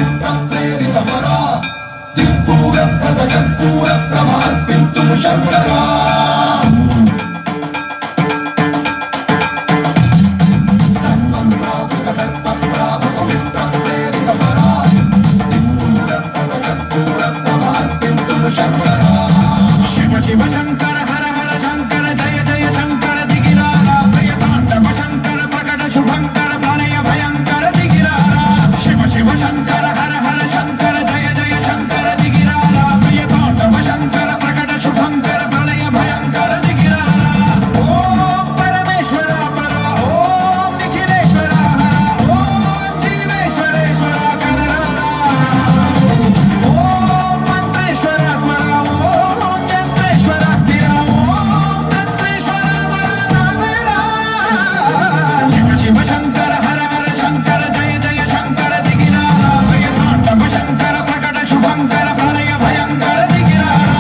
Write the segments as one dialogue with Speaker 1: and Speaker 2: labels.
Speaker 1: పవిత్ర ప్రేరితమరా దిక్పూర ప్రద కర్పూర ప్రమార్పింతుము శంకరా శివ శివ శంకర హర హర శంకర జయ జయ శంకర దిగిరారా ప్రియ తాండవ శంకర ప్రకట శుభంకర ప్రళయ భయంకర దిగిరారా శివ శివ శంకర హర హర శంకర జయ జయ శంకర దిగిరారా ప్రియ తాండవ శంకర ప్రకట శుభంకర ప్రళయ భయంకర దిగిరారా ఓం పరమేశ్వర పర ఓం నిఖిలేశ్వర హర ఓం జీవేశ్వరేశ్వర కనరారా ఓం మంత్రేశ్వర స్మర ఓం చంద్రేశ్వర స్థిర ఓం తత్వేశ్వర వరదావేరా శివ శివ శంకర హర హర శంకర జయ జయ శంకర దిగిరారా ప్రియ తాండవ శంకర ప్రకట శుభంకర ప్రళయ భయంకర దిగిరారా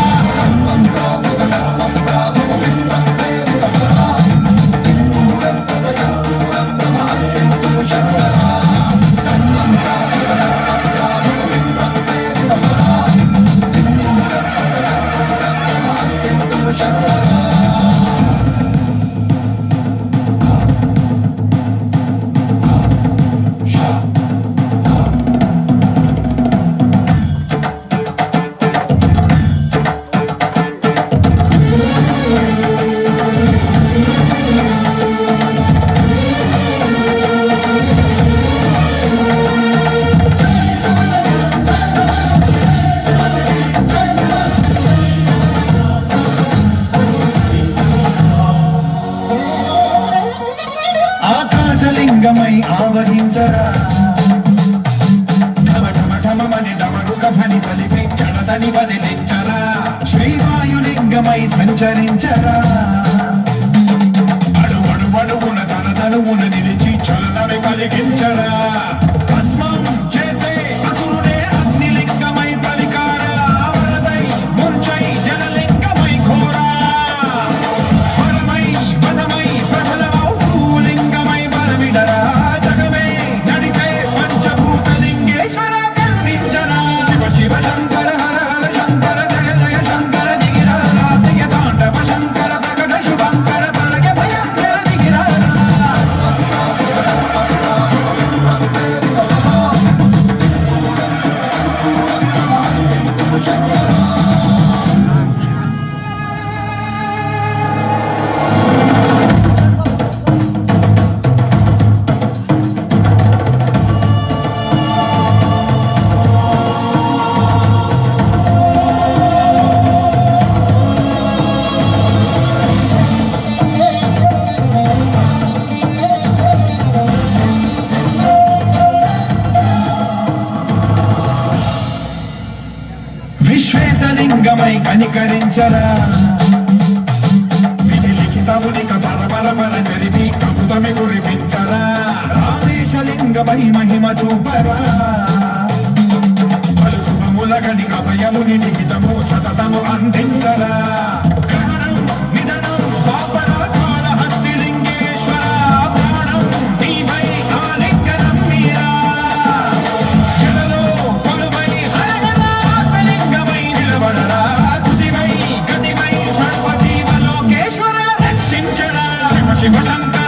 Speaker 1: ఆకాశలింగమై ఆవహించరా ఢమ ఢమ ఢమమని డమరుక ధ్వని సలిపి చడదని వదిలించరా శ్రీవాయులింగమై సంచరించరా అడుగడుగడుగున తన తనువున నిలిచి చలనమే కలిగించరా భస్మం చేసే అసురుడే అగ్నిలింగమై పలికారా వరదై ముంచై జలలింగమై ఘోరా వరమై వదమై ప్రబలమౌ భూలింగమై బలమిడరా జగమే నడిపే పంచభూతలింగేశ్వర కరుణించరా శివ శివ శంకర హర హర శంకర జయ జయ శంకర దిగిరారా ప్రియ తాండవ శంకర ప్రకట శుభంకర ప్రళయ భయంకర దిగిరారా విశ్వేశలింగమై కనికరించరా విధి లిఖితమునిక పరపరపర జరిపి అమృతమి కురిపించరా రామేశలింగమై మహిమ చూపరా పలు శుభముల గణిక భయముని లిఖితము సతతము అందించరా గ్రహణం నిధనం పాపరా కాళహస్తిలింగేశ్వర ప్రాణం నీవై ఆలింగనం మీరా జలలో కొలువై హరహరాత్మలింగమై నిలబడరా తుదివై గతివై సర్వజీవలోకేశ్వర రక్షించరా శివ శివ శంకర